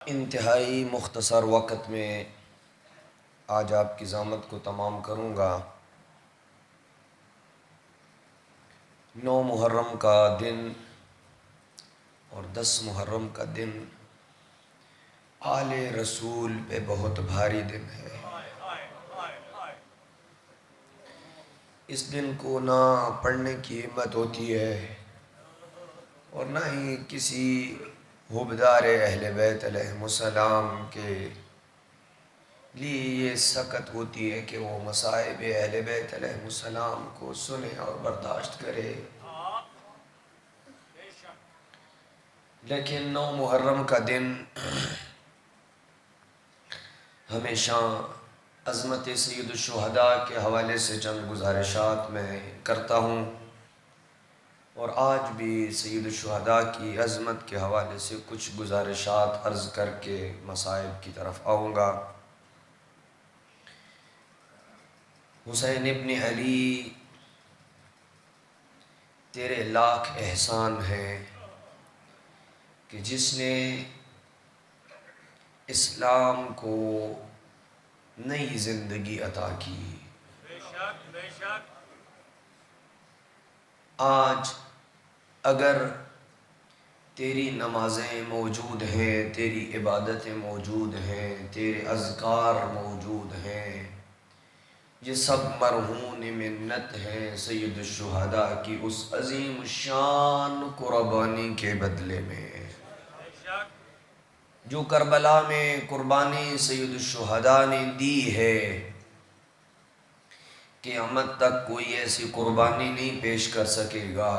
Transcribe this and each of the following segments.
انتہائی مختصر وقت میں آج آپ کی ضامت کو تمام کروں گا۔ 9 محرم کا دن اور 10 محرم کا دن آل رسول پہ بہت بھاری دن ہے۔ اس دن کو نہ پڑھنے کی ہمت ہوتی ہے اور نہ ہی کسی حبدار اہل بیت علیہم السلام کے لیے یہ سخت ہوتی ہے کہ وہ مصائب اہل بیت علیہم السلام کو سنے اور برداشت کرے۔ لیکن 9 محرم کا دن ہمیشہ عظمت سید الشہداء کے حوالے سے چند گزارشات میں کرتا ہوں، اور آج بھی سید الشہداء کی عظمت کے حوالے سے کچھ گزارشات عرض کر کے مصائب کی طرف آؤں گا۔ حسین ابن علی، تیرے لاکھ احسان ہیں کہ جس نے اسلام کو نئی زندگی عطا کی۔ آج اگر تیری نمازیں موجود ہیں، تیری عبادتیں موجود ہیں، تیرے اذکار موجود ہیں، یہ سب مرہون منت ہیں سید الشہداء کی اس عظیم الشان قربانی کے بدلے میں جو کربلا میں قربانی سید الشہداء نے دی ہے۔ قیامت تک کوئی ایسی قربانی نہیں پیش کر سکے گا،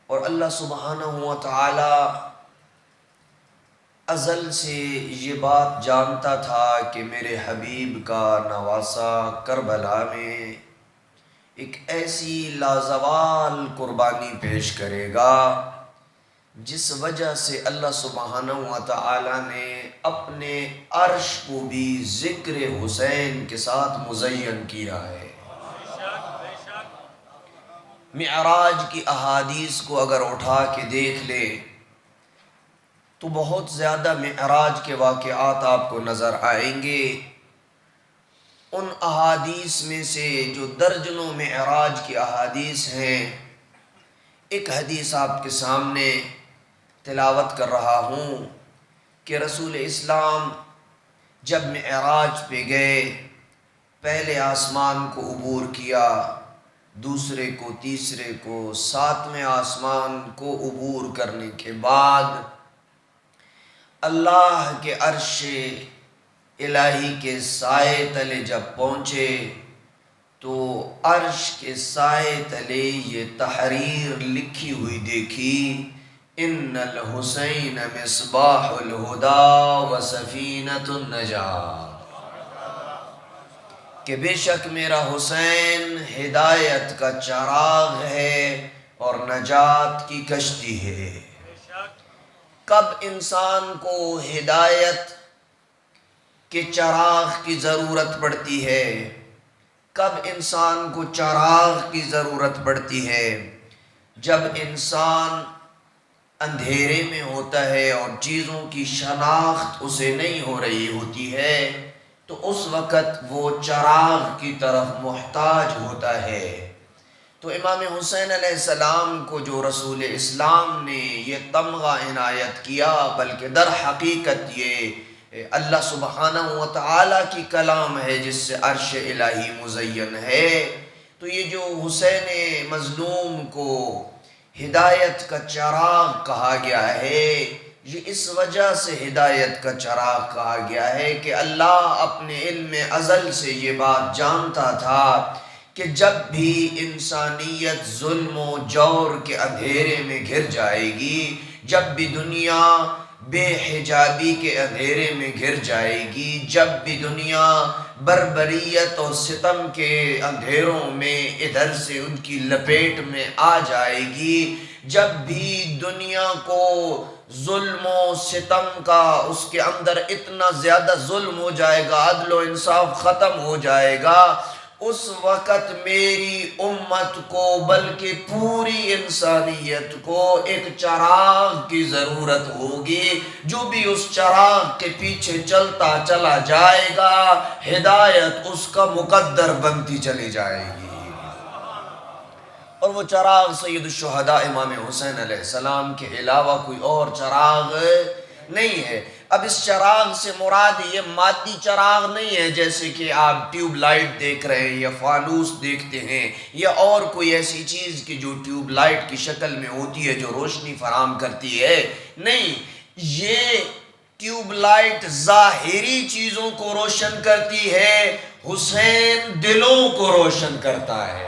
اور اللہ سبحانہ و تعالی ازل سے یہ بات جانتا تھا کہ میرے حبیب کا نواسہ کربلا میں ایک ایسی لازوال قربانی پیش کرے گا جس وجہ سے اللہ سبحانہ و تعالی نے اپنے عرش کو بھی ذکر حسین کے ساتھ مزین کیا ہے۔ معراج کی احادیث کو اگر اٹھا کے دیکھ لے تو بہت زیادہ معراج کے واقعات آپ کو نظر آئیں گے۔ ان احادیث میں سے جو درجنوں معراج کی احادیث ہیں، ایک حدیث آپ کے سامنے تلاوت کر رہا ہوں کہ رسول اسلام جب معراج پہ گئے، پہلے آسمان کو عبور کیا، دوسرے کو، تیسرے کو، 7ویں آسمان کو عبور کرنے کے بعد اللہ کے عرش الہی کے سائے تلے جب پہنچے تو عرش کے سائے تلے یہ تحریر لکھی ہوئی دیکھی: ان الحسین مصباح الہدی و سفینۃ النجاۃ، کہ بے شک میرا حسین ہدایت کا چراغ ہے اور نجات کی کشتی ہے۔ کب انسان کو ہدایت کے چراغ کی ضرورت پڑتی ہے؟ کب انسان کو چراغ کی ضرورت پڑتی ہے؟ جب انسان اندھیرے میں ہوتا ہے اور چیزوں کی شناخت اسے نہیں ہو رہی ہوتی ہے، تو اس وقت وہ چراغ کی طرف محتاج ہوتا ہے۔ تو امام حسین علیہ السلام کو جو رسول اسلام نے یہ تمغہ عنایت کیا، بلکہ در حقیقت یہ اللہ سبحانہ و تعالی کی کلام ہے جس سے عرش الہی مزین ہے۔ تو یہ جو حسین مظلوم کو ہدایت کا چراغ کہا گیا ہے، یہ اس وجہ سے ہدایت کا چراغ کہا گیا ہے کہ اللہ اپنے علم ازل سے یہ بات جانتا تھا کہ جب بھی انسانیت ظلم و جور کے اندھیرے میں گھر جائے گی، جب بھی دنیا بے حجابی کے اندھیرے میں گھر جائے گی، جب بھی دنیا بربریت اور ستم کے اندھیروں میں ادھر سے ان کی لپیٹ میں آ جائے گی، جب بھی دنیا کو ظلم و ستم کا اس کے اندر اتنا زیادہ ظلم ہو جائے گا، عدل و انصاف ختم ہو جائے گا، اس وقت میری امت کو بلکہ پوری انسانیت کو ایک چراغ کی ضرورت ہوگی، جو بھی اس چراغ کے پیچھے چلتا چلا جائے گا ہدایت اس کا مقدر بنتی چلی جائے گی۔ اور وہ چراغ سید الشہداء امام حسین علیہ السلام کے علاوہ کوئی اور چراغ نہیں ہے۔ اب اس چراغ سے مراد یہ مادی چراغ نہیں ہے جیسے کہ آپ ٹیوب لائٹ دیکھ رہے ہیں یا فانوس دیکھتے ہیں یا اور کوئی ایسی چیز کی جو ٹیوب لائٹ کی شکل میں ہوتی ہے جو روشنی فراہم کرتی ہے، نہیں، یہ ٹیوب لائٹ ظاہری چیزوں کو روشن کرتی ہے، حسین دلوں کو روشن کرتا ہے۔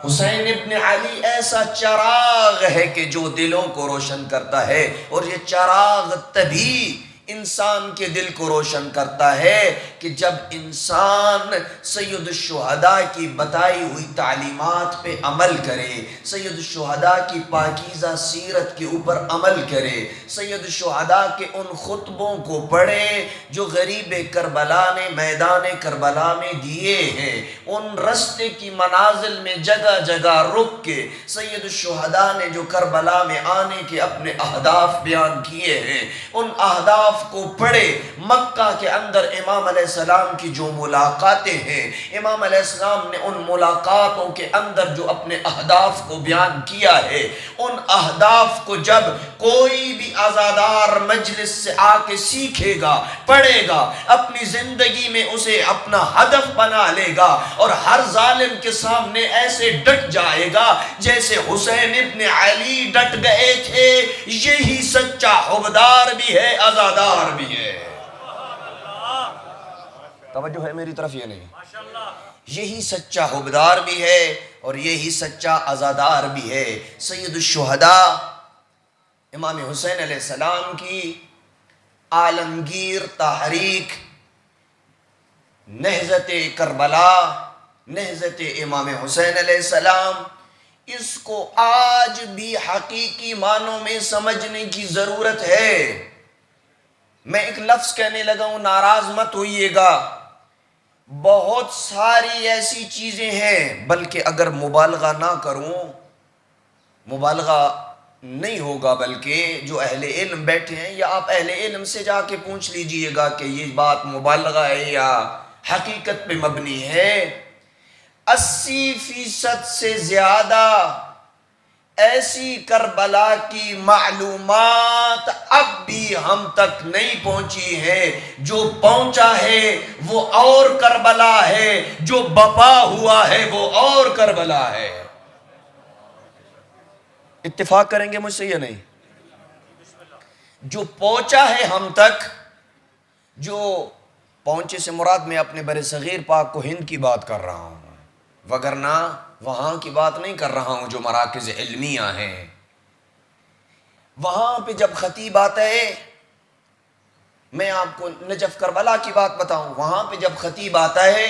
حسین ابن علی ایسا چراغ ہے کہ جو دلوں کو روشن کرتا ہے، اور یہ چراغ تبھی انسان کے دل کو روشن کرتا ہے کہ جب انسان سید الشہداء کی بتائی ہوئی تعلیمات پہ عمل کرے، سید الشہداء کی پاکیزہ سیرت کے اوپر عمل کرے، سید الشہداء کے ان خطبوں کو پڑھے جو غریب کربلا نے میدان کربلا میں دیے ہیں، ان رستے کی منازل میں جگہ جگہ رک کے سید الشہداء نے جو کربلا میں آنے کے اپنے اہداف بیان کیے ہیں، ان اہداف کو پڑھے، مکہ کے اندر امام علیہ السلام کی جو ملاقاتیں ہیں، امام علیہ السلام نے ان ملاقاتوں کے اندر جو اپنے اہداف کو بیان کیا ہے، ان اہداف کو جب کوئی بھی عزادار مجلس سے آ کے سیکھے گا، پڑھے گا، اپنی زندگی میں اسے اپنا ہدف بنا لے گا اور ہر ظالم کے سامنے ایسے ڈٹ جائے گا جیسے حسین ابن علی ڈٹ گئے تھے، یہی سچا حبدار بھی ہے، عزادار بھی ہے۔ توجہ ہے میری طرف یا نہیں؟ یہی سچا حبدار بھی ہے اور یہی سچا عزادار بھی ہے۔ سید الشہداء امام حسین علیہ السلام کی عالمگیر تحریک نہضت کربلا، نہضت امام حسین علیہ السلام، اس کو آج بھی حقیقی معنوں میں سمجھنے کی ضرورت ہے۔ میں ایک لفظ کہنے لگا ہوں، ناراض مت ہوئیے گا، بہت ساری ایسی چیزیں ہیں، بلکہ اگر مبالغہ نہ کروں، مبالغہ نہیں ہوگا، بلکہ جو اہل علم بیٹھے ہیں یا آپ اہل علم سے جا کے پوچھ لیجئے گا کہ یہ بات مبالغہ ہے یا حقیقت پہ مبنی ہے، 80% سے زیادہ ایسی کربلا کی معلومات اب بھی ہم تک نہیں پہنچی ہے، جو پہنچا ہے وہ اور کربلا ہے، جو بپا ہوا ہے وہ اور کربلا ہے۔ اتفاق کریں گے مجھ سے یا نہیں؟ جو پہنچا ہے ہم تک، جو پہنچے سے مراد میں اپنے بر صغیر پاک و ہند کی بات کر رہا ہوں، وگرنہ وہاں کی بات نہیں کر رہا ہوں جو مراکز علمیہ ہیں۔ وہاں پہ جب خطیب آتا ہے، میں آپ کو نجف کربلا کی بات بتاؤں، وہاں پہ جب خطیب آتا ہے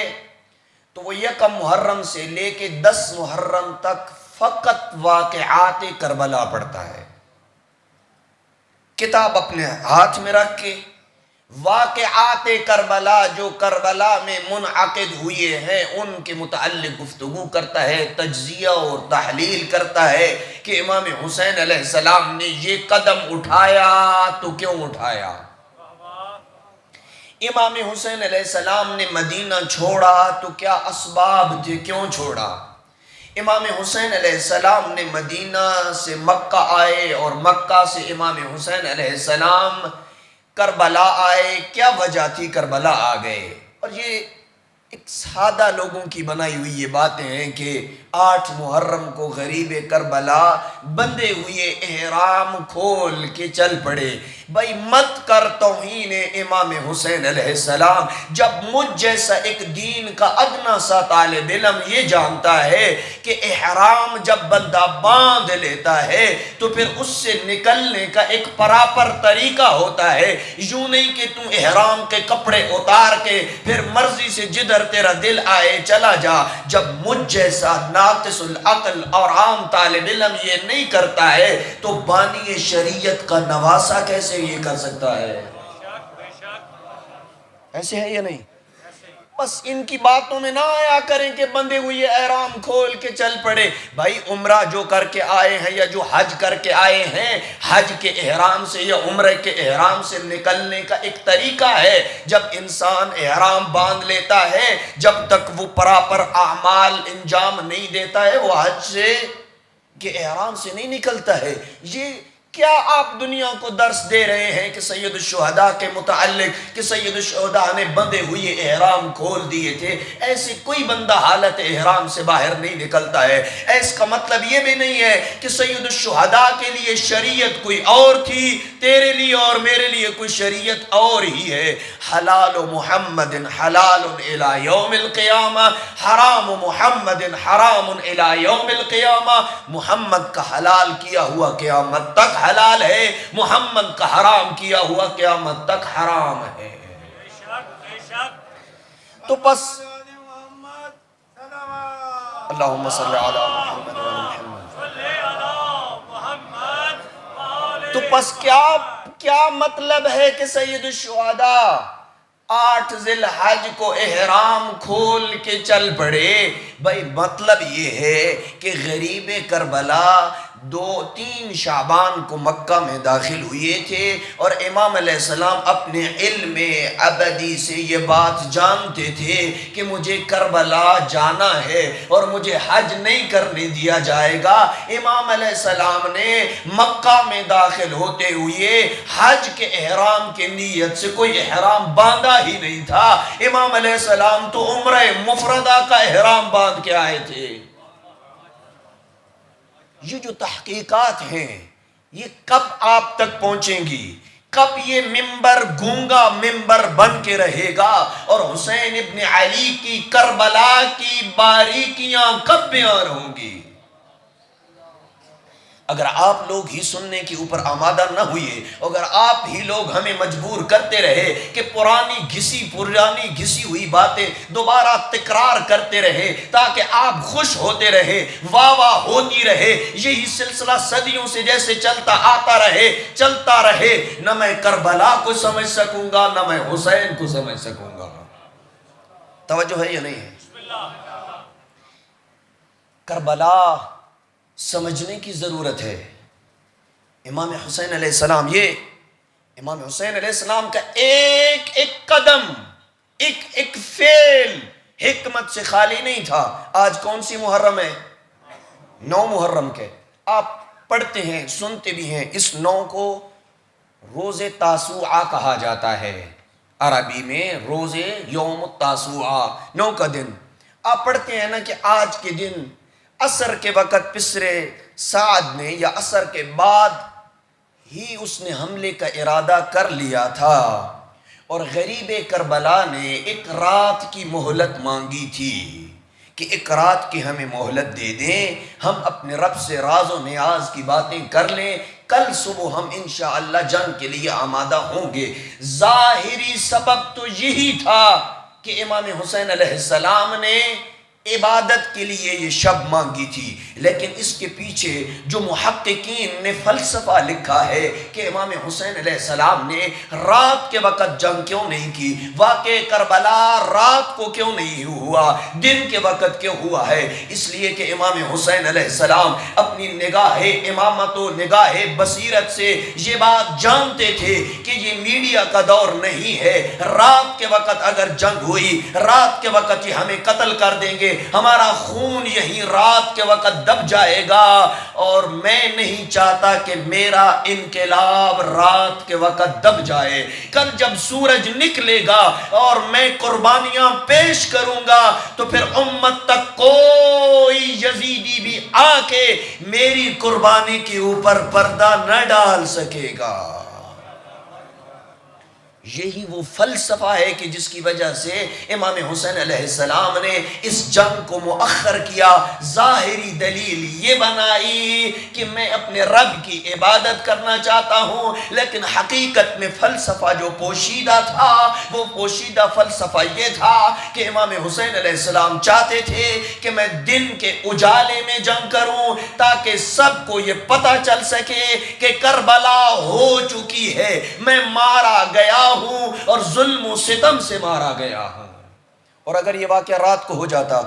تو وہ 1 محرم سے لے کے 10 محرم تک فقط واقعات کربلا پڑھتا ہے، کتاب اپنے ہاتھ میں رکھ کے واقعات کربلا جو کربلا میں منعقد ہوئے ہیں ان کے متعلق گفتگو کرتا ہے، تجزیہ اور تحلیل کرتا ہے کہ امام حسین علیہ السلام نے یہ قدم اٹھایا تو کیوں اٹھایا، امام حسین علیہ السلام نے مدینہ چھوڑا تو کیا اسباب تھے، کیوں چھوڑا، امام حسین علیہ السلام نے مدینہ سے مکہ آئے اور مکہ سے امام حسین علیہ السلام کربلا آئے، کیا وجہ تھی کربلا آ گئے۔ اور یہ ایک سادہ لوگوں کی بنائی ہوئی یہ باتیں ہیں کہ 8 محرم کو غریب کربلا بندے ہوئے احرام کھول کے چل پڑے۔ بھائی مت کر توہین امام حسین علیہ السلام، جب مجھ جیسا ایک دین کا ادنا سا طالب علم یہ جانتا ہے کہ احرام جب بندہ باندھ لیتا ہے تو پھر اس سے نکلنے کا ایک پراپر طریقہ ہوتا ہے، یوں نہیں کہ تم احرام کے کپڑے اتار کے پھر مرضی سے جدھر تیرا دل آئے چلا جا۔ جب مجھ جیسا ناقص العقل اور عام طالب علم یہ نہیں کرتا ہے تو بانی شریعت کا نواسہ کیسے یہ کر سکتا ہے؟ ایسے ہے یا نہیں؟ بس ان کی باتوں میں نہ آیا کریں کہ بندے ہوئے احرام کھول کے چل پڑے. بھائی عمرہ جو کر کے آئے ہیں یا جو حج کر کے آئے ہیں، حج کے احرام سے یا عمرہ کے احرام سے نکلنے کا ایک طریقہ ہے. جب انسان احرام باندھ لیتا ہے، جب تک وہ پراپر اعمال انجام نہیں دیتا ہے، وہ حج سے کہ احرام سے نہیں نکلتا ہے. یہ کیا آپ دنیا کو درس دے رہے ہیں کہ سید الشہداء کے متعلق کہ سید الشہداء نے بندھے ہوئے احرام کھول دیے تھے؟ ایسے کوئی بندہ حالت احرام سے باہر نہیں نکلتا ہے. اس کا مطلب یہ بھی نہیں ہے کہ سید الشہداء کے لیے شریعت کوئی اور تھی، تیرے لیے اور میرے لیے کوئی شریعت اور ہی ہے. حلال محمد حلال الی یوم القیامہ، حرام محمد حرام الی یوم القیامہ. محمد کا حلال کیا ہوا قیامت تک حلال ہے، محمد کا حرام کیا ہوا قیامت تک حرام ہے. تو پس اللہم صلی علی محمد و محمد. تو پس کیا مطلب ہے کہ سید الشہداء 8 ذی الحج کو احرام کھول کے چل پڑے؟ بھائی مطلب یہ ہے کہ غریب کربلا 2-3 شعبان کو مکہ میں داخل ہوئے تھے، اور امام علیہ السلام اپنے علم ابدی سے یہ بات جانتے تھے کہ مجھے کربلا جانا ہے اور مجھے حج نہیں کرنے دیا جائے گا. امام علیہ السلام نے مکہ میں داخل ہوتے ہوئے حج کے احرام کے نیت سے کوئی احرام باندھا ہی نہیں تھا. امام علیہ السلام تو عمرہ مفردہ کا احرام باندھ کے آئے تھے. یہ جو تحقیقات ہیں یہ کب آپ تک پہنچیں گی؟ کب یہ ممبر گونگا ممبر بن کے رہے گا؟ اور حسین ابن علی کی کربلا کی باریکیاں کب بیان ہوں گی؟ اگر آپ لوگ ہی سننے کے اوپر آمادہ نہ ہوئے، اگر آپ ہی لوگ ہمیں مجبور کرتے رہے کہ پرانی گھسی ہوئی باتیں دوبارہ تکرار کرتے رہے تاکہ آپ خوش ہوتے رہے، واہ واہ ہوتی رہے، یہی سلسلہ صدیوں سے جیسے چلتا رہے، نہ میں کربلا کو سمجھ سکوں گا نہ میں حسین کو سمجھ سکوں گا. توجہ ہے یا نہیں ہے؟ کربلا سمجھنے کی ضرورت ہے. امام حسین علیہ السلام، یہ امام حسین علیہ السلام کا ایک ایک قدم، ایک فعل حکمت سے خالی نہیں تھا. آج کون سی محرم ہے؟ 9 محرم کے. آپ پڑھتے ہیں سنتے بھی ہیں، اس 9 کو روز تاسوعہ کہا جاتا ہے. عربی میں روز یوم التاسوعہ، 9 کا دن. آپ پڑھتے ہیں نا کہ آج کے دن عصر کے وقت پسرے سعد نے یا عصر کے بعد ہی اس نے حملے کا ارادہ کر لیا تھا، اور غریب کربلا نے ایک رات کی مہلت مانگی تھی کہ ایک رات کی ہمیں مہلت دے دیں، ہم اپنے رب سے راز و نیاز کی باتیں کر لیں، کل صبح ہم انشاءاللہ جنگ کے لیے آمادہ ہوں گے. ظاہری سبب تو یہی تھا کہ امام حسین علیہ السلام نے عبادت کے لیے یہ شب مانگی تھی، لیکن اس کے پیچھے جو محققین نے فلسفہ لکھا ہے کہ امام حسین علیہ السلام نے رات کے وقت جنگ کیوں نہیں کی، واقع کربلا رات کو کیوں نہیں ہوا، دن کے وقت کیوں ہوا ہے؟ اس لیے کہ امام حسین علیہ السلام اپنی نگاہ امامت و نگاہ بصیرت سے یہ بات جانتے تھے کہ یہ میڈیا کا دور نہیں ہے. رات کے وقت اگر جنگ ہوئی، رات کے وقت یہ ہمیں قتل کر دیں گے، ہمارا خون یہی رات کے وقت دب جائے گا، اور میں نہیں چاہتا کہ میرا انقلاب رات کے وقت دب جائے. کل جب سورج نکلے گا اور میں قربانیاں پیش کروں گا تو پھر امت تک کوئی یزیدی بھی آ کے میری قربانی کے اوپر پردہ نہ ڈال سکے گا. یہی وہ فلسفہ ہے کہ جس کی وجہ سے امام حسین علیہ السلام نے اس جنگ کو مؤخر کیا. ظاہری دلیل یہ بنائی کہ میں اپنے رب کی عبادت کرنا چاہتا ہوں، لیکن حقیقت میں فلسفہ جو پوشیدہ تھا وہ پوشیدہ فلسفہ یہ تھا کہ امام حسین علیہ السلام چاہتے تھے کہ میں دن کے اجالے میں جنگ کروں تاکہ سب کو یہ پتہ چل سکے کہ کربلا ہو چکی ہے، میں مارا گیا ہوں اور ظلم و ستم سے مارا گیا ہوں. اور اگر یہ واقعہ رات کو ہو جاتا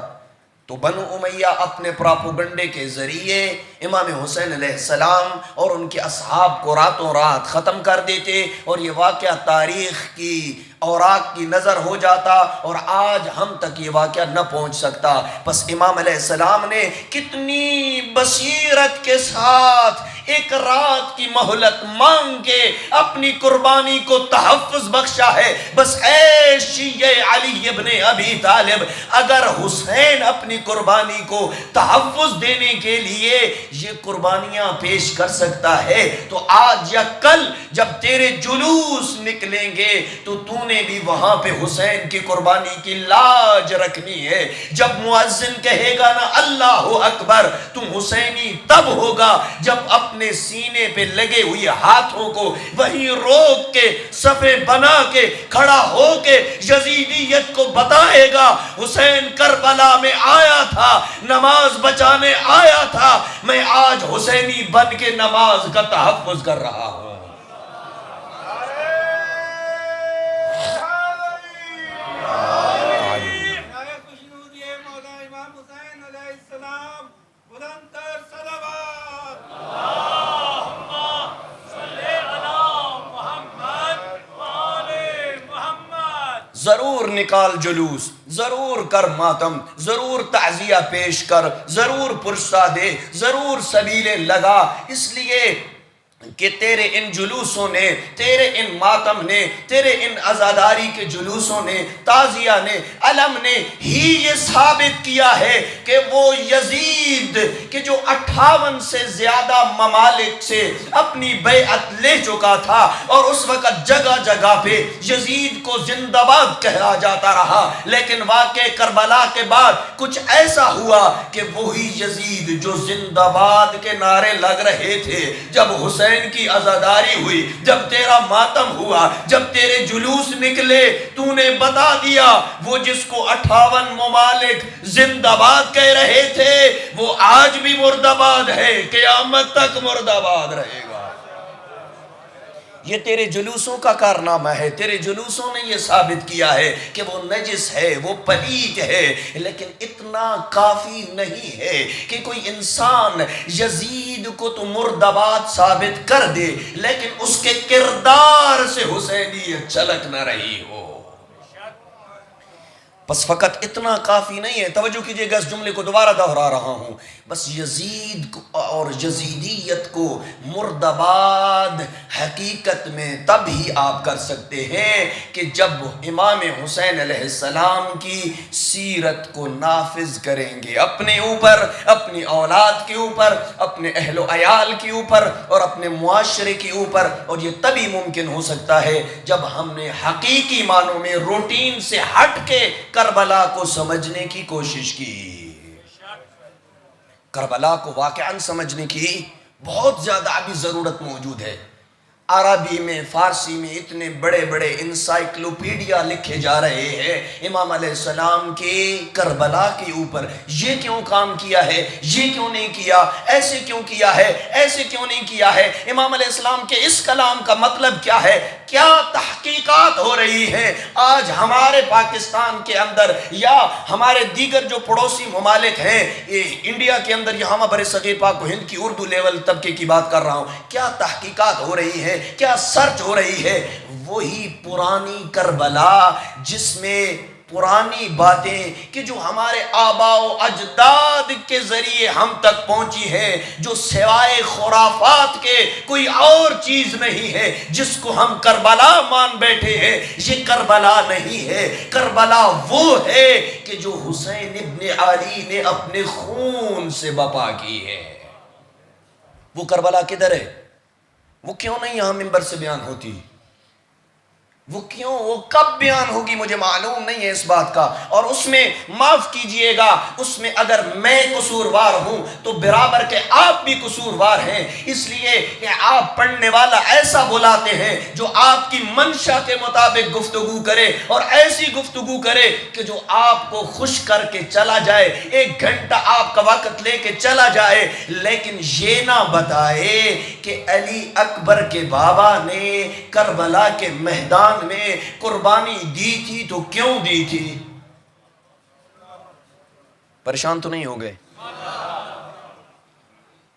تو بنو امیہ اپنے پراپوگنڈے کے ذریعے امام حسین علیہ السلام اور ان کے اصحاب کو راتوں رات ختم کر دیتے، اور یہ واقعہ تاریخ کی اوراق کی نظر ہو جاتا، اور آج ہم تک یہ واقعہ نہ پہنچ سکتا۔ پس امام علیہ السلام نے کتنی بصیرت کے ساتھ ایک رات کی مہلت مانگ کے اپنی قربانی کو تحفظ بخشا ہے۔ بس اے شیعہ علی ابن ابی طالب، اگر حسین اپنی قربانی کو تحفظ دینے کے لیے یہ قربانیاں پیش کر سکتا ہے تو آج یا کل جب تیرے جلوس نکلیں گے تو نے بھی وہاں پہ حسین کی قربانی کی لاج رکھنی ہے۔ جب مؤذن کہے گا نا اللہ اکبر، تم حسینی تب ہوگا جب اپنے سینے پہ لگے ہوئی ہاتھوں کو وہیں روک کے صفے بنا کے کھڑا ہو کے یزیدیت کو بتائے گا حسین کربلا میں آیا تھا، نماز بچانے آیا تھا، میں آج حسینی بن کے نماز کا تحفظ کر رہا ہوں۔ ضرور نکال جلوس، ضرور کر ماتم، ضرور تعزیہ پیش کر، ضرور پرسہ دے، ضرور سبیلے لگا، اس لیے کہ تیرے ان جلوسوں نے، تیرے ان ماتم نے، تیرے ان عزاداری کے جلوسوں نے، تعزیہ نے، علم نے ہی یہ ثابت کیا ہے کہ وہ یزید کہ جو 58 سے زیادہ ممالک سے اپنی بیعت لے چکا تھا، اور اس وقت جگہ جگہ پہ یزید کو زندہ باد کہا جاتا رہا، لیکن واقع کربلا کے بعد کچھ ایسا ہوا کہ وہی یزید جو زندہ باد کے نعرے لگ رہے تھے، جب حسین کی عزاداری ہوئی، جب تیرا ماتم ہوا، جب تیرے جلوس نکلے، تو نے بتا دیا وہ جس کو 58 ممالک زندہ باد کہہ رہے تھے وہ آج بھی مردہ باد ہے، قیامت تک مردہ باد رہے گا۔ یہ تیرے جلوسوں کا کارنامہ ہے، تیرے جلوسوں نے یہ ثابت کیا ہے کہ وہ نجس ہے، وہ پلید ہے، لیکن اتنا کافی نہیں ہے کہ کوئی انسان یزید کو تو مردباد ثابت کر دے لیکن اس کے کردار سے حسینیت چھلک نہ رہی ہو۔ بس فقط اتنا کافی نہیں ہے، توجہ کیجئے گا اس جملے کو دوبارہ دہرا رہا ہوں، بس یزید اور یزیدیت کو مردباد حقیقت میں تب ہی آپ کر سکتے ہیں کہ جب امام حسین علیہ السلام کی سیرت کو نافذ کریں گے اپنے اوپر، اپنی اولاد کے اوپر، اپنے اہل و عیال کے اوپر اور اپنے معاشرے کے اوپر، اور یہ تبھی ممکن ہو سکتا ہے جب ہم نے حقیقی معنوں میں روٹین سے ہٹ کے کربلا کو سمجھنے کی کوشش کی۔ کربلا کو واقعاً سمجھنے کی بہت زیادہ ابھی ضرورت موجود ہے۔ عربی میں، فارسی میں اتنے بڑے بڑے انسائکلوپیڈیا لکھے جا رہے ہیں امام علیہ السلام کے کربلا کے اوپر، یہ کیوں کام کیا ہے، یہ کیوں نہیں کیا، ایسے کیوں کیا ہے، ایسے کیوں نہیں کیا ہے، امام علیہ السلام کے اس کلام کا مطلب کیا ہے، کیا تحقیقات ہو رہی ہیں آج ہمارے پاکستان کے اندر یا ہمارے دیگر جو پڑوسی ممالک ہیں، انڈیا کے اندر، یہاں بر صغیر پاک و ہند کی اردو لیول طبقے کی بات کر رہا ہوں، کیا تحقیقات ہو رہی ہیں، کیا سرچ ہو رہی ہے، وہی پرانی کربلا جس میں پرانی باتیں کہ جو ہمارے آباء و اجداد کے ذریعے ہم تک پہنچی ہیں، جو سوائے خرافات کے کوئی اور چیز نہیں ہے، جس کو ہم کربلا مان بیٹھے ہیں، یہ کربلا نہیں ہے۔ کربلا وہ ہے کہ جو حسین ابن علی نے اپنے خون سے بپا کی ہے۔ وہ کربلا کدھر ہے؟ وہ کیوں نہیں یہاں منبر سے بیان ہوتی؟ وہ کیوں، وہ کب بیان ہوگی مجھے معلوم نہیں ہے اس بات کا، اور اس میں معاف کیجئے گا، اس میں اگر میں قصوروار ہوں تو برابر کے آپ بھی قصوروار ہیں، اس لیے کہ آپ پڑھنے والا ایسا بلاتے ہیں جو آپ کی منشا کے مطابق گفتگو کرے اور ایسی گفتگو کرے کہ جو آپ کو خوش کر کے چلا جائے، 1 گھنٹہ آپ کا وقت لے کے چلا جائے، لیکن یہ نہ بتائے کہ علی اکبر کے بابا نے کربلا کے میدان میں قربانی دی تھی تو کیوں دی تھی؟ پریشان تو نہیں ہو گئے؟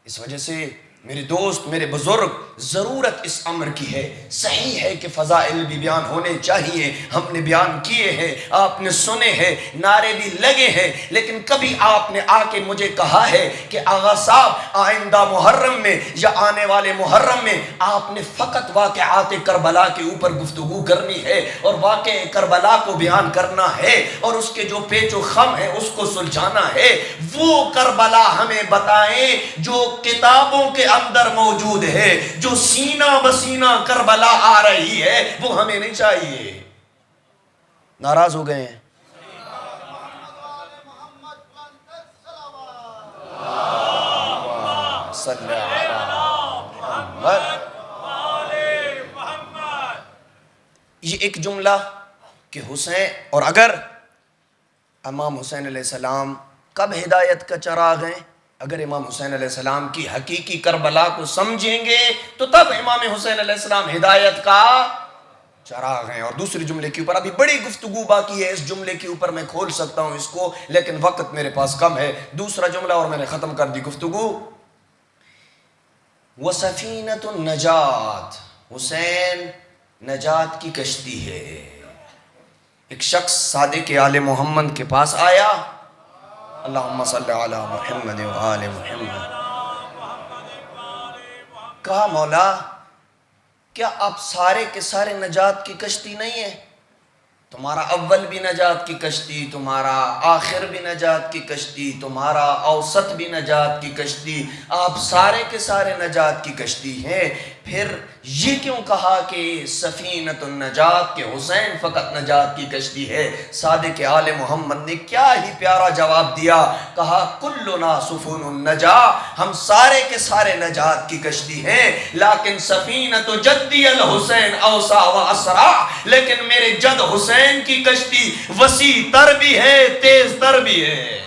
اس وجہ سے میرے دوست، میرے بزرگ، ضرورت اس امر کی ہے۔ صحیح ہے کہ فضائل بھی بیان ہونے چاہیے، ہم نے بیان کیے ہیں، آپ نے سنے ہیں، نعرے بھی لگے ہیں، لیکن کبھی آپ نے آ کے مجھے کہا ہے کہ آغا صاحب آئندہ محرم میں یا آنے والے محرم میں آپ نے فقط واقعات کربلا کے اوپر گفتگو کرنی ہے اور واقع کربلا کو بیان کرنا ہے اور اس کے جو پیچ و خم ہے اس کو سلجھانا ہے؟ وہ کربلا ہمیں بتائیں جو کتابوں کے اندر موجود ہے، جو سینہ بسینہ کربلا آ رہی ہے، وہ ہمیں نہیں چاہیے۔ ناراض ہو گئے ہیں؟ صلی اللہ علیہ محمد۔ یہ ایک جملہ کہ حسین، اور اگر امام حسین علیہ السلام کب ہدایت کا چراغ ہیں؟ اگر امام حسین علیہ السلام کی حقیقی کربلا کو سمجھیں گے تو تب امام حسین علیہ السلام ہدایت کا چراغ ہیں۔ اور دوسرے جملے کے اوپر ابھی بڑی گفتگو باقی ہے، اس جملے کے اوپر میں کھول سکتا ہوں اس کو، لیکن وقت میرے پاس کم ہے۔ دوسرا جملہ اور میں نے ختم کر دی گفتگو۔ وَسَفِينَةُ النَّجَاةِ، حسین نجات کی کشتی ہے۔ ایک شخص صادق آل محمد کے پاس آیا، اللہم صلی علی محمد و آل محمد، کہا مولا کیا آپ سارے کے سارے نجات کی کشتی نہیں ہیں؟ تمہارا اول بھی نجات کی کشتی، تمہارا آخر بھی نجات کی کشتی، تمہارا اوسط بھی نجات کی کشتی، آپ سارے کے سارے نجات کی کشتی ہیں، پھر یہ کیوں کہا کہ سفینۃ النجات، کہ حسین فقط نجات کی کشتی ہے؟ صادق آل محمد نے کیا ہی پیارا جواب دیا، کہا کلنا سفن النجا، ہم سارے کے سارے نجات کی کشتی ہیں، لیکن سفینۃ جدی الحسین اوسع و اسرع، لیکن میرے جد حسین کی کشتی وسیع تر بھی ہے، تیز تر بھی ہے۔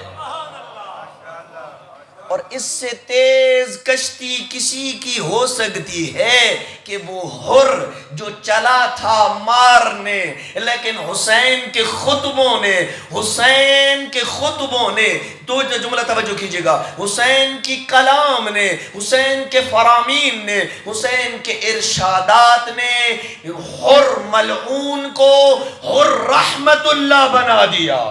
اور اس سے تیز کشتی کسی کی ہو سکتی ہے کہ وہ حر جو چلا تھا مارنے، لیکن حسین کے خطبوں نے، حسین کے خطبوں نے، تو جملہ توجہ کیجئے گا، حسین کی کلام نے، حسین کے فرامین نے، حسین کے ارشادات نے حر ملعون کو حر رحمت اللہ بنا دیا۔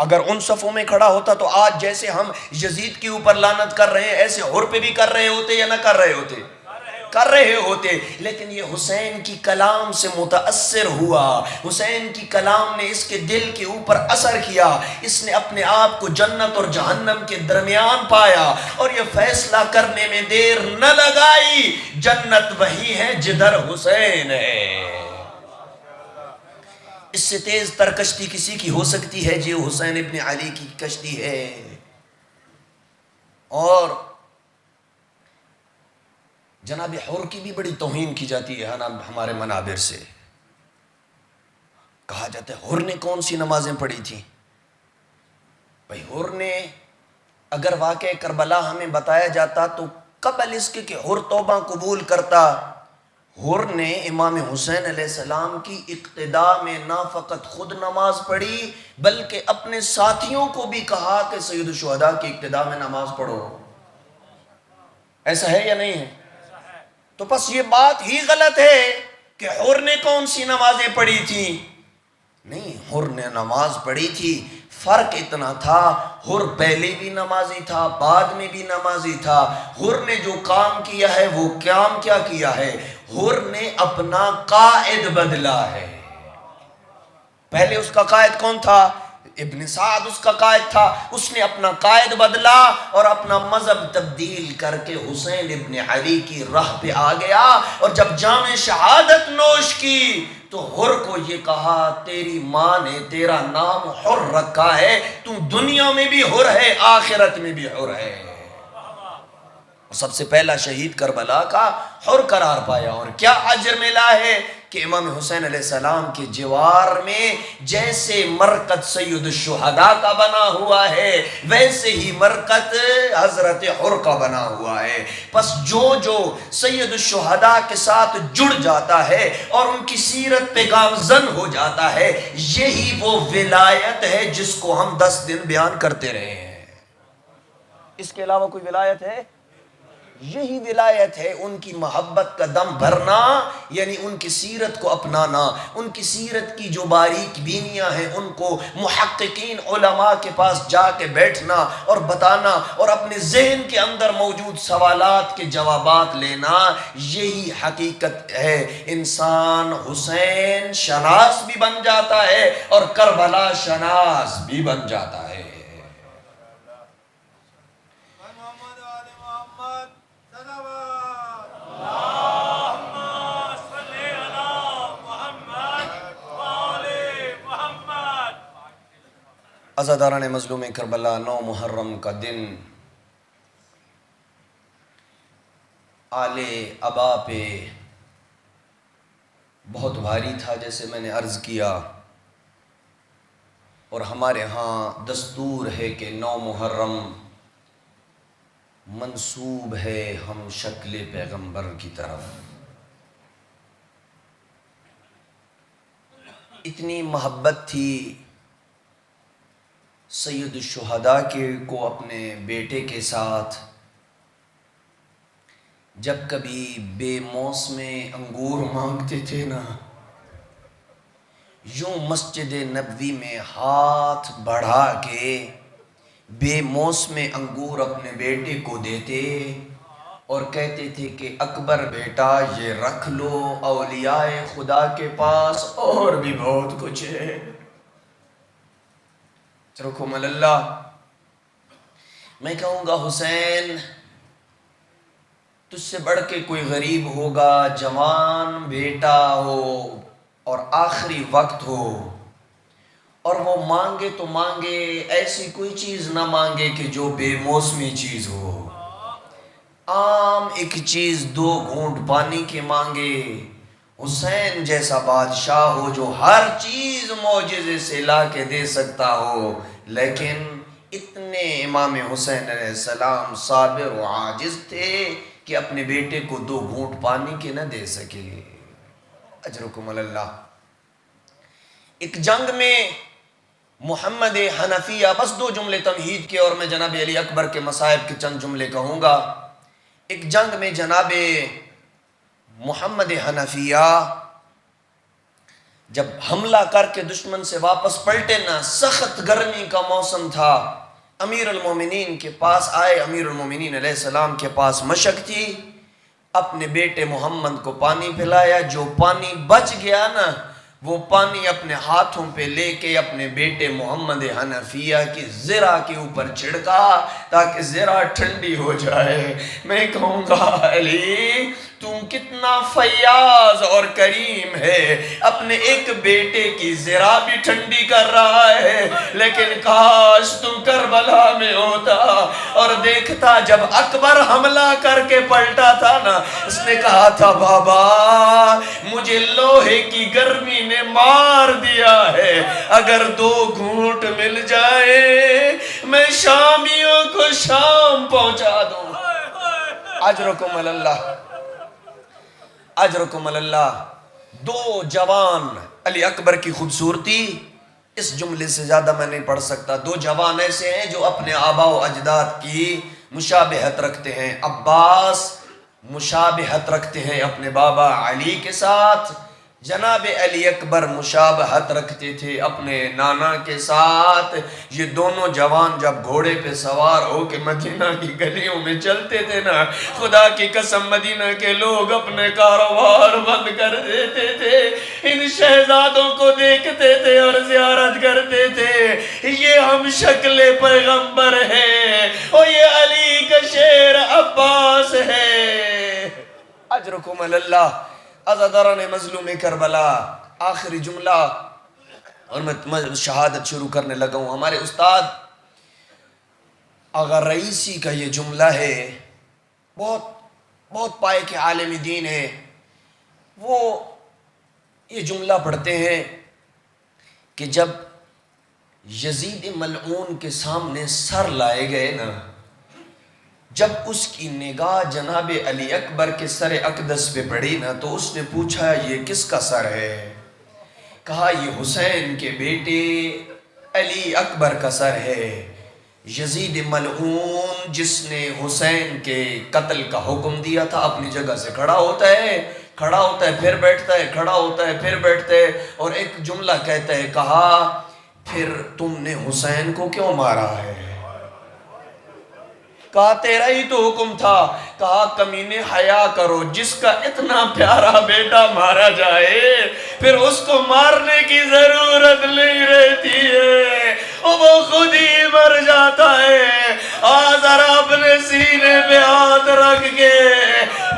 اگر ان صفوں میں کھڑا ہوتا تو آج جیسے ہم یزید کے اوپر لعنت کر رہے ہیں ایسے حر پہ بھی کر رہے ہوتے یا نہ کر رہے ہوتے؟ کر رہے ہوتے، لیکن یہ حسین کی کلام سے متاثر ہوا، حسین کی کلام نے اس کے دل کے اوپر اثر کیا، اس نے اپنے آپ کو جنت اور جہنم کے درمیان پایا اور یہ فیصلہ کرنے میں دیر نہ لگائی، جنت وہی ہے جدھر حسین ہے۔ اس سے تیز تر کشتی کسی کی ہو سکتی ہے جو حسین ابن علی کی کشتی ہے۔ اور جناب حر کی بھی بڑی توہین کی جاتی ہے ہمارے منابر سے، کہا جاتا ہے حر نے کون سی نمازیں پڑھی تھیں؟ بھئی حر نے اگر واقع کربلا ہمیں بتایا جاتا تو قبل اس کے کہ حر توبہ قبول کرتا، حر نے امام حسین علیہ السلام کی اقتداء میں نہ فقط خود نماز پڑھی بلکہ اپنے ساتھیوں کو بھی کہا کہ سید الشہداء کی اقتداء میں نماز پڑھو۔ ایسا ہے یا نہیں ہے؟ تو پس یہ بات ہی غلط ہے کہ حر نے کون سی نمازیں پڑھی تھی؟ نہیں، حر نے نماز پڑھی تھی، فرق اتنا تھا حر پہلے بھی نمازی تھا بعد میں بھی نمازی تھا۔ حر نے جو کام کیا ہے وہ کام کیا کیا ہے؟ حر نے اپنا قائد بدلا ہے۔ پہلے اس کا قائد کون تھا؟ ابن سعد اس کا قائد تھا، اس نے اپنا قائد بدلا اور اپنا مذہب تبدیل کر کے حسین ابن علی کی راہ پہ آ گیا، اور جب جام شہادت نوش کی تو حر کو یہ کہا تیری ماں نے تیرا نام حر رکھا ہے، تو دنیا میں بھی حر ہے آخرت میں بھی حر ہے۔ سب سے پہلا شہید کربلا کا حر قرار پایا، اور کیا اجر ملا ہے؟ کہ امام حسین علیہ السلام کے جوار میں جیسے مرقد سید الشہداء کا بنا ہوا ہے ویسے ہی مرقد حضرت حر کا بنا ہوا ہے. پس جو سید الشہداء کے ساتھ جڑ جاتا ہے اور ان کی سیرت پہ گامزن ہو جاتا ہے یہی وہ ولایت ہے جس کو ہم 10 دن بیان کرتے رہے ہیں. اس کے علاوہ کوئی ولایت ہے؟ یہی ولایت ہے. ان کی محبت کا دم بھرنا یعنی ان کی سیرت کو اپنانا، ان کی سیرت کی جو باریک بینیاں ہیں ان کو محققین علماء کے پاس جا کے بیٹھنا اور بتانا اور اپنے ذہن کے اندر موجود سوالات کے جوابات لینا، یہی حقیقت ہے. انسان حسین شناس بھی بن جاتا ہے اور کربلا شناس بھی بن جاتا ہے. عزاداران مظلوم کربلا، 9 محرم کا دن آل ابا پہ بہت بھاری تھا جیسے میں نے عرض کیا، اور ہمارے ہاں دستور ہے کہ 9 محرم منسوب ہے ہم شکل پیغمبر کی طرف. اتنی محبت تھی سید الشہداء کے کو اپنے بیٹے کے ساتھ، جب کبھی بے موسم انگور مانگتے تھے نا، یوں مسجد نبوی میں ہاتھ بڑھا کے بے موسم انگور اپنے بیٹے کو دیتے اور کہتے تھے کہ اکبر بیٹا یہ رکھ لو، اولیاء خدا کے پاس اور بھی بہت کچھ ہے. رکھم اللہ. میں کہوں گا حسین تجھ سے بڑھ کے کوئی غریب ہوگا، جوان بیٹا ہو اور آخری وقت ہو اور وہ مانگے تو مانگے ایسی کوئی چیز نہ مانگے کہ جو بے موسمی چیز ہو. عام ایک چیز 2 گھونٹ پانی کے مانگے. حسین جیسا بادشاہ ہو جو ہر چیز معجزے سے لا کے دے سکتا ہو، لیکن اتنے امام حسین علیہ السلام صابر و عاجز تھے کہ اپنے بیٹے کو 2 گھونٹ پانی کے نہ دے سکے. اجرکم اللہ. ایک جنگ میں محمد حنفیہ، بس 2 جملے تمہید کے اور میں جناب علی اکبر کے مصائب کے چند جملے کہوں گا. ایک جنگ میں جناب محمد حنفیہ جب حملہ کر کے دشمن سے واپس پلٹے نا، سخت گرمی کا موسم تھا، امیر المومنین کے پاس آئے. امیر المومنین علیہ السلام کے پاس مشق تھی، اپنے بیٹے محمد کو پانی پلایا. جو پانی بچ گیا نا وہ پانی اپنے ہاتھوں پہ لے کے اپنے بیٹے محمد حنفیہ کی زرہ کے اوپر چھڑکا تاکہ زرہ ٹھنڈی ہو جائے. میں کہوں گا علی تو کتنا فیاض اور کریم ہے، اپنے ایک بیٹے کی زرہ بھی ٹھنڈی کر رہا ہے. لیکن کاش تم کربلا میں ہوتا اور دیکھتا جب اکبر حملہ کر کے پلٹا تھا نا، اس نے کہا تھا بابا مجھے لوہے کی گرمی نے مار دیا ہے، اگر 2 گھونٹ مل جائے میں شامیوں کو شام پہنچا دوں. اجرکم اللہ. اجرکم اللہ. 2 جوان، علی اکبر کی خوبصورتی اس جملے سے زیادہ میں نہیں پڑھ سکتا. 2 جوان ایسے ہیں جو اپنے آباء و اجداد کی مشابہت رکھتے ہیں. عباس مشابہت رکھتے ہیں اپنے بابا علی کے ساتھ، جناب علی اکبر مشابہت رکھتے تھے اپنے نانا کے ساتھ. یہ دونوں جوان جب گھوڑے پہ سوار ہو کے مدینہ کی گلیوں میں چلتے تھے نا، خدا کی قسم مدینہ کے لوگ اپنے کاروبار بند کر دیتے تھے، ان شہزادوں کو دیکھتے تھے اور زیارت کرتے تھے. یہ ہم شکل پیغمبر ہیں اور یہ علی کا شیر عباس ہے. اجرکم اللہ. عزاداران مظلوم کربلا، آخری جملہ اور میں شہادت شروع کرنے لگا ہوں. ہمارے استاد آغا رئیسی کا یہ جملہ ہے، بہت پائے کے عالم دین ہے. وہ یہ جملہ پڑھتے ہیں کہ جب یزید ملعون کے سامنے سر لائے گئے نا، جب اس کی نگاہ جناب علی اکبر کے سر اقدس پہ پڑی نا، تو اس نے پوچھا یہ کس کا سر ہے؟ کہا یہ حسین کے بیٹے علی اکبر کا سر ہے۔ یزید ملعون جس نے حسین کے قتل کا حکم دیا تھا، اپنی جگہ سے کھڑا ہوتا ہے پھر بیٹھتا ہے، کھڑا ہوتا ہے پھر بیٹھتا ہے، اور ایک جملہ کہتا ہے، کہا پھر تم نے حسین کو کیوں مارا ہے؟ کہا تیرا ہی تو حکم تھا۔ کہا کمینے حیا کرو، جس کا اتنا پیارا بیٹا مارا جائے پھر اس کو مارنے کی ضرورت نہیں رہتی ہے، وہ خود ہی مر جاتا ہے۔ ذرا اپنے سینے پہ ہاتھ رکھ کے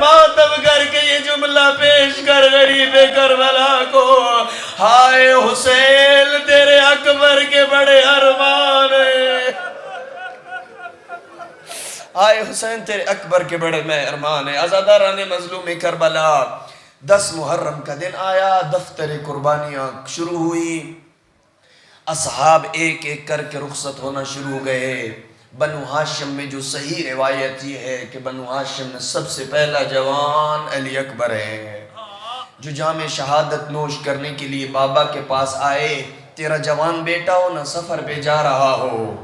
ماتم کر کے یہ جملہ پیش کر غریب کربلا کو، ہائے حسین تیرے اکبر کے بڑے ارمان ہیں، آئے حسین تیرے اکبر کے بڑے میں ارمان ہے۔ عزاداران مظلوم کربلا، 10 محرم کا دن آیا، دفتر قربانیاں شروع ہوئی، اصحاب ایک ایک کر کے رخصت ہونا شروع ہو گئے۔ بنو ہاشم میں جو صحیح روایت یہ ہے کہ بنو ہاشم میں سب سے پہلا جوان علی اکبر ہے، جو جام شہادت نوش کرنے کے لیے بابا کے پاس آئے۔ تیرا جوان بیٹا ہو نہ سفر پہ جا رہا ہو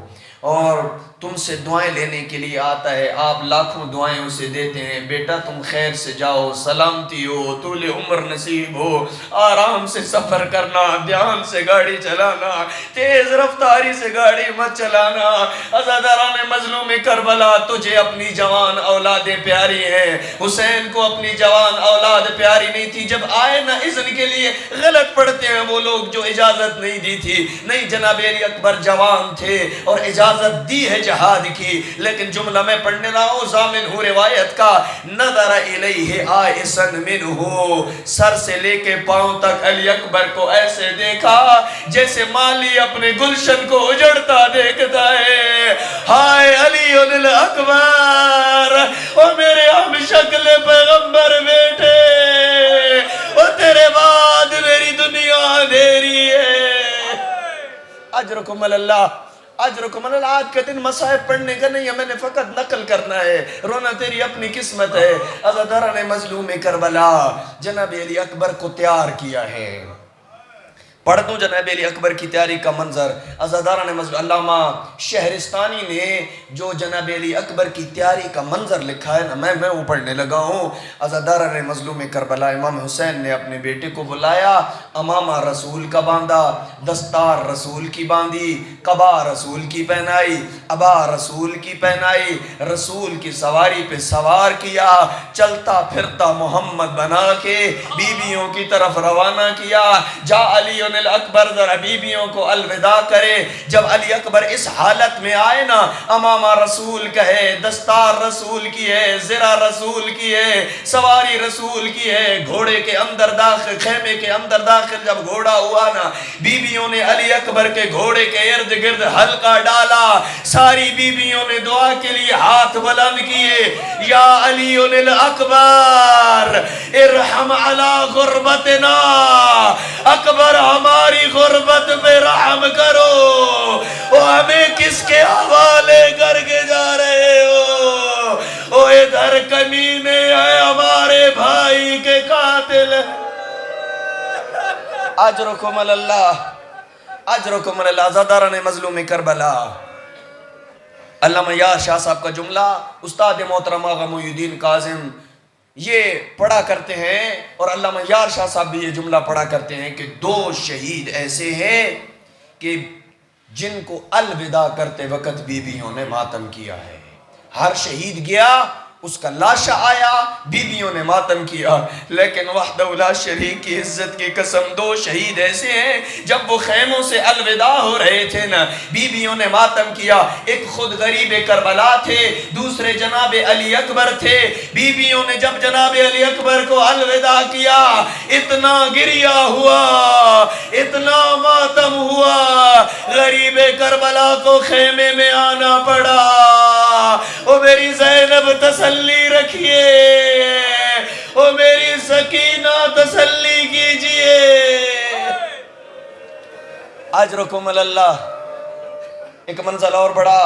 اور تم سے دعائیں لینے کے لیے آتا ہے، آپ لاکھوں دعائیں اسے دیتے ہیں، بیٹا تم خیر سے جاؤ، سلامتی ہو، طول عمر نصیب ہو، آرام سے سفر کرنا، دھیان سے گاڑی چلانا، تیز رفتاری سے گاڑی مت چلانا۔ عزاداران مظلوم کربلا، تجھے اپنی جوان اولاد پیاری ہیں، حسین کو اپنی جوان اولاد پیاری نہیں تھی۔ جب آئے نا اذن کے لیے، غلط پڑھتے ہیں وہ لوگ جو اجازت نہیں دی تھی، نہیں جناب علی اکبر جوان تھے اور اجازت دی ہے جہاد کی، لیکن جملہ میں پڑھنے رہا ہوں، ضامن ہوں روایت کا، نظر الیہ آئسن منہ، سر سے لے کے پاؤں تک علی اکبر کو ایسے دیکھا جیسے مالی اپنے گلشن کو اجڑتا دیکھتا ہے۔ ہائے علی الاکبر، اور میرے ہم شکل پیغمبر بیٹے، اور تیرے بعد میری دنیا اندھیری ہے۔ اجرکم اللہ، اجرکم اللہ۔ آج کا دن مصائب پڑھنے کا نہیں ہے، میں نے فقط نقل کرنا ہے، رونا تیری اپنی قسمت ہے۔ عزاداران مظلوم کربلا، جناب علی اکبر کو تیار کیا ہے۔ پڑھ دوں جناب علی اکبر کی تیاری کا منظر۔ عزاداران مظلوم، علامہ شہرستانی نے جو جناب علی اکبر کی تیاری کا منظر لکھا ہے نا، میں وہ پڑھنے لگا ہوں۔ عزاداران مظلوم کربلا، امام حسین نے اپنے بیٹے کو بلایا، امامہ رسول کا باندھا، دستار رسول کی باندھی، قبا رسول کی پہنائی، ابا رسول کی پہنائی، رسول کی سواری پہ سوار کیا، چلتا پھرتا محمد بنا کے بیویوں کی طرف روانہ کیا۔ جا علی اکبر ذرا بیویوں کو الوداع کرے۔ جب علی اکبر اس حالت میں آئے نا، امامہ رسول کا ہے، دستار رسول کی ہے، زرہ رسول کی ہے، سواری رسول کی ہے، گھوڑے کے اندر داخل، خیمے کے اندر داخل جب گھوڑا ہوا نا، بیویوں نے علی اکبر کے گھوڑے کے ارد گرد حلقہ ڈالا، ساری بیویوں نے دعا کے لیے ہاتھ بلند کیے، یا علی الاکبر ارحم علی غربتنا، اکبر ہماری غربت پہ رحم کرو، وہ ہمیں کس کے حوالے کر کے جا رہے ہو؟ وہ ادھر کمینے ہیں ہمارے بھائی کے قاتل۔ اجرکم اللہ، اجرکم اللہ۔ عزاداران مظلوم کربلا، علامہ یار شاہ صاحب کا جملہ استاد محترم آغا محی الدین کاظم یہ پڑھا کرتے ہیں، اور علامہ یار شاہ صاحب بھی یہ جملہ پڑھا کرتے ہیں کہ 2 شہید ایسے ہیں کہ جن کو الوداع کرتے وقت بیویوں نے ماتم کیا ہے۔ ہر شہید گیا، اس کا لاشا آیا، بیویوں نے ماتم کیا، لیکن وحدہ لا شریک کی عزت کی قسم 2 شہید ایسے ہیں جب وہ خیموں سے الوداع ہو رہے تھے نا، بیویوں نے ماتم کیا۔ ایک خود غریب کربلا تھے، دوسرے جناب علی اکبر تھے۔ بیویوں نے جب جناب علی اکبر کو الوداع کیا، اتنا گریہ ہوا، اتنا ماتم ہوا، غریب کربلا کو خیمے میں آنا پڑا۔ او میری زینب تسلی رکھیے، او میری سکینہ تسلی کیجئے، اجرکم اللہ۔ ایک منزل اور بڑا،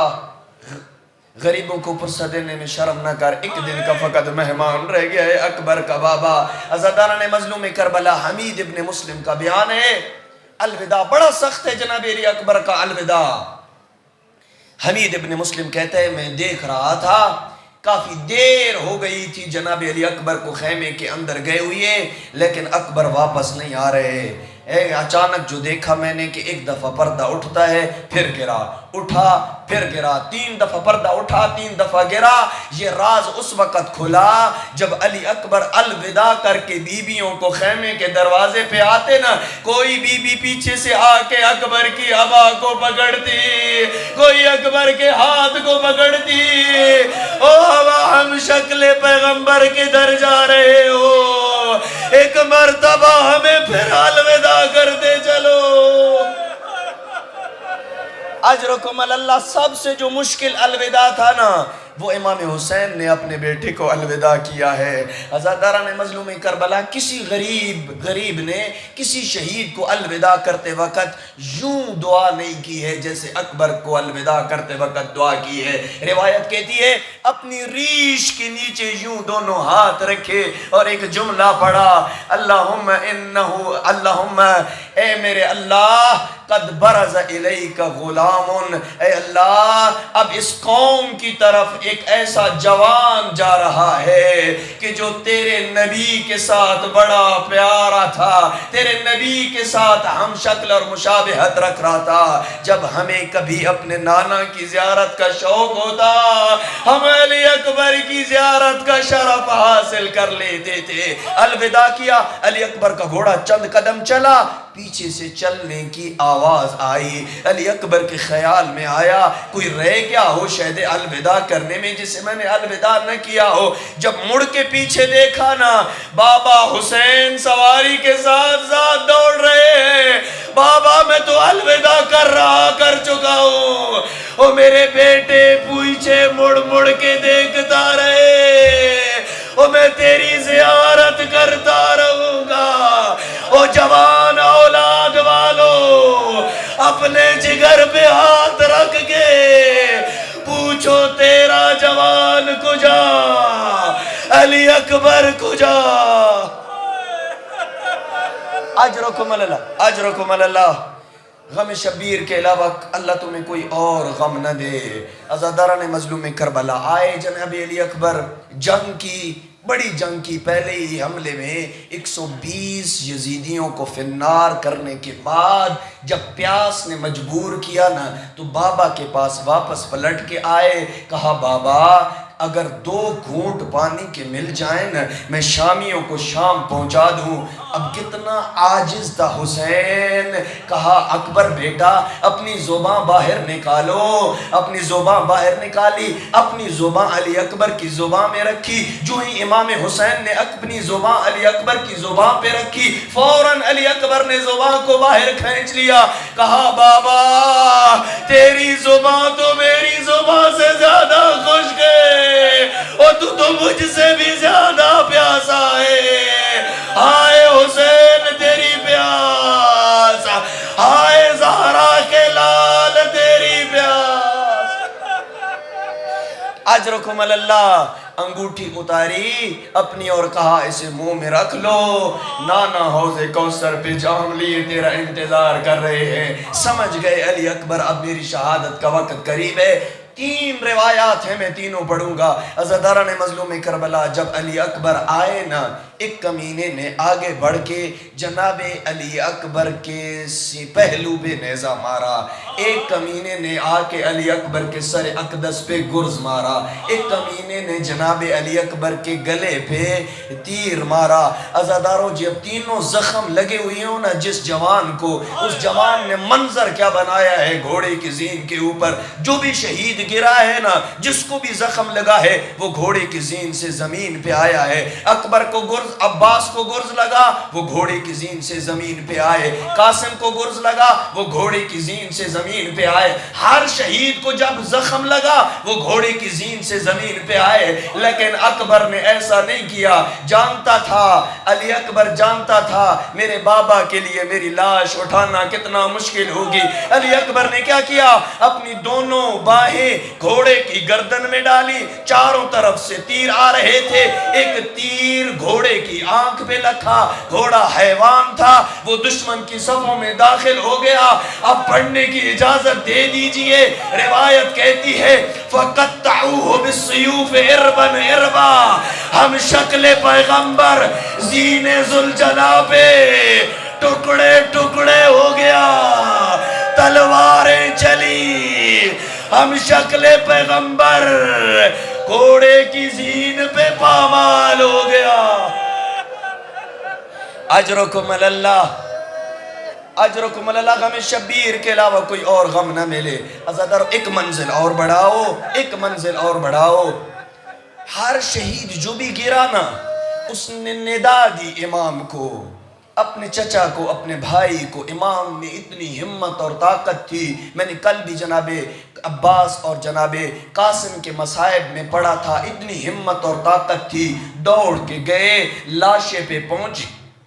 غریبوں کو پرسہ دینے میں شرم نہ کر، ایک دن کا فقط مہمان رہ گیا ہے اکبر کا بابا۔ عزاداران مظلوم کربلا حمید ابن مسلم کا بیان ہے، الوداع بڑا سخت ہے جناب علی اکبر کا الوداع۔ حمید ابن مسلم کہتا ہے میں دیکھ رہا تھا کافی دیر ہو گئی تھی جناب علی اکبر کو خیمے کے اندر گئے ہوئے، لیکن اکبر واپس نہیں آ رہے۔ اچانک جو دیکھا میں نے کہ ایک دفعہ پردہ اٹھتا ہے پھر گرا، اٹھا پھر گرا، 3 دفعہ پردہ اٹھا 3 دفعہ گرا۔ یہ راز اس وقت کھلا جب علی اکبر الوداع کر کے بیویوں کو خیمے کے دروازے پہ آتے نا، کوئی بی بی پیچھے سے آ کے اکبر کی عبا کو پکڑتی، کوئی اکبر کے ہاتھ کو پکڑتی، او عبا ہم شکل پیغمبر کے در جا رہے ہو، ایک مرتبہ ہمیں پھر الوداع کرتے چلو۔ اجرکم اللہ۔ سب سے جو مشکل الوداع تھا نا، وہ امام حسین نے اپنے بیٹے کو الوداع کیا ہے۔ عزاداران مظلوم کربلا، کسی غریب نے کسی شہید کو الوداع کرتے وقت یوں دعا نہیں کی ہے جیسے اکبر کو الوداع کرتے وقت دعا کی ہے۔ روایت کہتی ہے اپنی ریش کے نیچے یوں دونوں ہاتھ رکھے اور ایک جملہ پڑھا، اللہم اللہم اے میرے اللہ، قد برز الیک غلام، اے اللہ اب اس قوم کی طرف ایک ایسا جوان جا رہا ہے کہ جو تیرے نبی کے ساتھ بڑا پیارا تھا، تیرے نبی کے ساتھ ہم شکل اور مشابہت رکھ رہا تھا۔ جب ہمیں کبھی اپنے نانا کی زیارت کا شوق ہوتا، ہم علی اکبر کی زیارت کا شرف حاصل کر لیتے تھے۔ الوداع کیا، علی اکبر کا گھوڑا چند قدم چلا، پیچھے سے چلنے کی آواز آئی۔ علی اکبر کے خیال میں آیا کوئی رہ گیا ہو شاید الوداع کرنے میں جسے میں نے الوداع نہ کیا ہو۔ جب مڑ کے پیچھے دیکھا نا، بابا حسین سواری کے ساتھ دوڑ رہے ہیں۔ بابا میں تو الوداع کر چکا ہوں، او میرے بیٹے پیچھے مڑ کے دیکھتا رہے، او میں تیری زیارت کرتا رہوں گا۔ او جوان اولاد والو، اپنے جگر پہ ہاتھ رکھ کے پوچھو تیرا جوان کجا، علی اکبر کجا۔ اجرکم اللہ، اجرکم اللہ۔ غم شبیر کے علاوہ اللہ تمہیں کوئی اور غم نہ دے۔ عزاداران مظلوم کربلا آئے جناب علی اکبر، جنگ کی، بڑی جنگ کی، پہلے ہی حملے میں 120 یزیدیوں کو فنار کرنے کے بعد جب پیاس نے مجبور کیا نا، تو بابا کے پاس واپس پلٹ کے آئے، کہا بابا اگر 2 گھونٹ پانی کے مل جائیں نا، میں شامیوں کو شام پہنچا دوں۔ اب کتنا عاجز تھا حسین۔ کہا اکبر بیٹا اپنی زبان باہر نکالو، اپنی زبان باہر نکالی، اپنی زبان علی اکبر کی زبان میں رکھی۔ جو ہی امام حسین نے اپنی زبان علی اکبر کی زبان پہ رکھی، فوراً علی اکبر نے زبان کو باہر کھینچ لیا۔ کہا بابا تیری زبان تو میری زبان سے زیادہ خشک ہے، اور تو مجھ سے بھی زیادہ پیاسا ہے۔ ہائے حسین تیری پیاس، ہائے زہرا کے لال تیری پیاس۔ اجرکم اللہ۔ انگوٹھی اتاری اپنی اور کہا اسے منہ میں رکھ لو، نانا حوض کوثر پہ جام لیے تیرا انتظار کر رہے ہیں۔ سمجھ گئے علی اکبر اب میری شہادت کا وقت قریب ہے۔ 3 روایات ہیں، میں تینوں پڑھوں گا۔ عزاداران مظلوم کربلا، جب علی اکبر آئے نا، ایک کمینے نے آگے بڑھ کے جناب علی اکبر کے پہلو پہ نیزہ مارا، ایک کمینے نے آ کے علی اکبر کے سر اقدس پہ گرز مارا، ایک کمینے نے جناب علی اکبر کے گلے پہ تیر مارا۔ عزاداروں جب تینوں زخم لگے ہوئے ہوں نا جس جوان کو، اس جوان نے منظر کیا بنایا ہے گھوڑے کی زین کے اوپر۔ جو بھی شہید گرا ہے نا، جس کو بھی زخم لگا ہے، وہ گھوڑے کی زین سے زمین پہ آیا ہے۔ اکبر کو گرز عباس کو گرز لگا وہ گھوڑے کی زین سے زمین پہ آئے، قاسم کو گرز لگا وہ گھوڑے کی زین سے زمین پہ آئے، ہر شہید کو جب زخم لگا وہ گھوڑے کی زین سے زمین پہ آئے۔ لیکن اکبر نے ایسا نہیں کیا، جانتا تھا، علی اکبر جانتا تھا میرے بابا کے لیے میری لاش اٹھانا کتنا مشکل ہوگی۔ علی اکبر نے کیا کیا، اپنی دونوں باہیں گھوڑے کی گردن میں ڈالی، چاروں طرف سے تیر آ رہے تھے، ایک تیر گھوڑے کی آنکھ پہ لکھا، گھوڑا حیوان تھا، وہ دشمن کی صفوں میں داخل ہو گیا۔ اب پڑھنے کی اجازت دے دیجئے، روایت کہتی ہے فَقَطَّعُوهُ بِالسُّيُوفِ عِرْبًا عِرْبًا، ہم شکل پیغمبر زین ذوالجلال پہ ٹکڑے ٹکڑے ہو گیا، تلواریں چلی، ہم شکل پیغمبر گھوڑے کی زین پہ پامال ہو گیا۔ اجرکم اللہ، اجرکم اللہ، غم شبیر کے علاوہ کوئی اور غم نہ ملے۔ ازادار ایک منزل اور بڑھاؤ، ایک منزل اور بڑھاؤ۔ ہر شہید جو بھی گرا نا، اس نے ندا دی امام کو، اپنے چچا کو، اپنے بھائی کو۔ امام میں اتنی ہمت اور طاقت تھی، میں نے کل بھی جناب عباس اور جناب قاسم کے مصائب میں پڑھا تھا، اتنی ہمت اور طاقت تھی، دوڑ کے گئے، لاشے پہ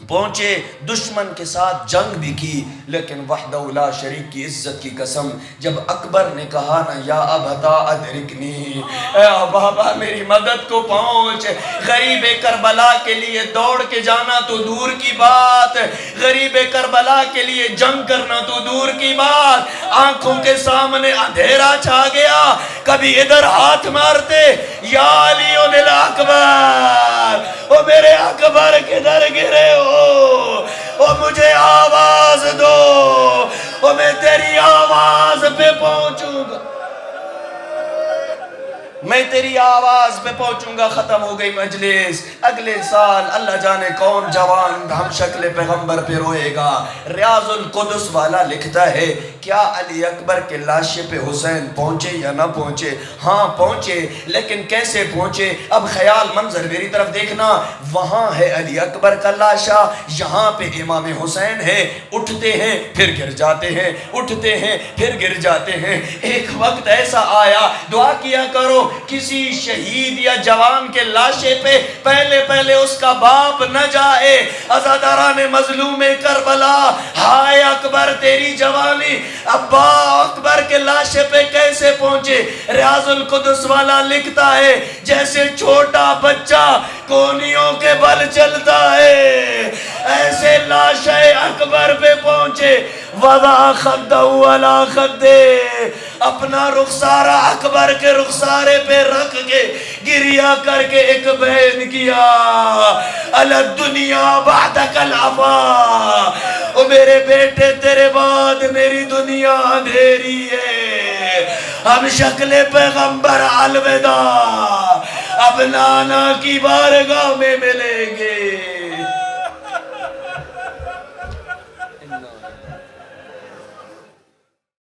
پہنچے، دشمن کے ساتھ جنگ بھی کی، لیکن وحدہ لا شریک کی عزت کی قسم، جب اکبر نے کہا نا یا ابتا ادرکنی، اے بابا میری مدد کو پہنچ، غریب کربلا کے لیے دوڑ کے جانا تو دور کی بات، غریب کربلا کے لیے جنگ کرنا تو دور کی بات، آنکھوں کے سامنے اندھیرا چھا گیا، کبھی ادھر ہاتھ مارتے یا علی الاکبر، او میرے اکبر کدھر گرے ہو، او مجھے آواز دو، او میں تیری آواز پہ پہنچوں گا، میں تیری آواز پہ پہنچوں گا۔ ختم ہو گئی مجلس۔ اگلے سال اللہ جانے کون جوان ہم شکل پیغمبر پہ روئے گا۔ ریاض القدس والا لکھتا ہے کیا علی اکبر کے لاشے پہ حسین پہنچے یا نہ پہنچے؟ ہاں پہنچے، لیکن کیسے پہنچے؟ اب خیال منظر میری طرف دیکھنا، وہاں ہے علی اکبر کا لاشا، یہاں پہ امام حسین ہے، اٹھتے ہیں پھر گر جاتے ہیں، اٹھتے ہیں پھر گر جاتے ہیں۔ ایک وقت ایسا آیا، دعا کیا کرو کسی شہید یا جوان کے لاشے پہ پہلے اس کا باپ نہ جائے۔ عزاداران مظلوم کربلا، ہائے اکبر تیری جوانی، ابا اکبر کے لاشے پہ کیسے پہنچے؟ ریاض القدس والا لکھتا ہے جیسے چھوٹا بچہ کونیوں کے بل چلتا ہے، ایسے لاشے اکبر پہ پہنچے۔ وضع خدہ علی خدہ، اپنا رخسارہ اکبر کے رخسارے پہ رکھ کے گریہ کر کے ایک بیان کیا، علی الدنیا بعدک العفا، او میرے بیٹے تیرے بعد میری دنیا اندھیری ہے، ہم شکل پیغمبر الوداع، اب نانا کی بارگاہ میں ملیں گے۔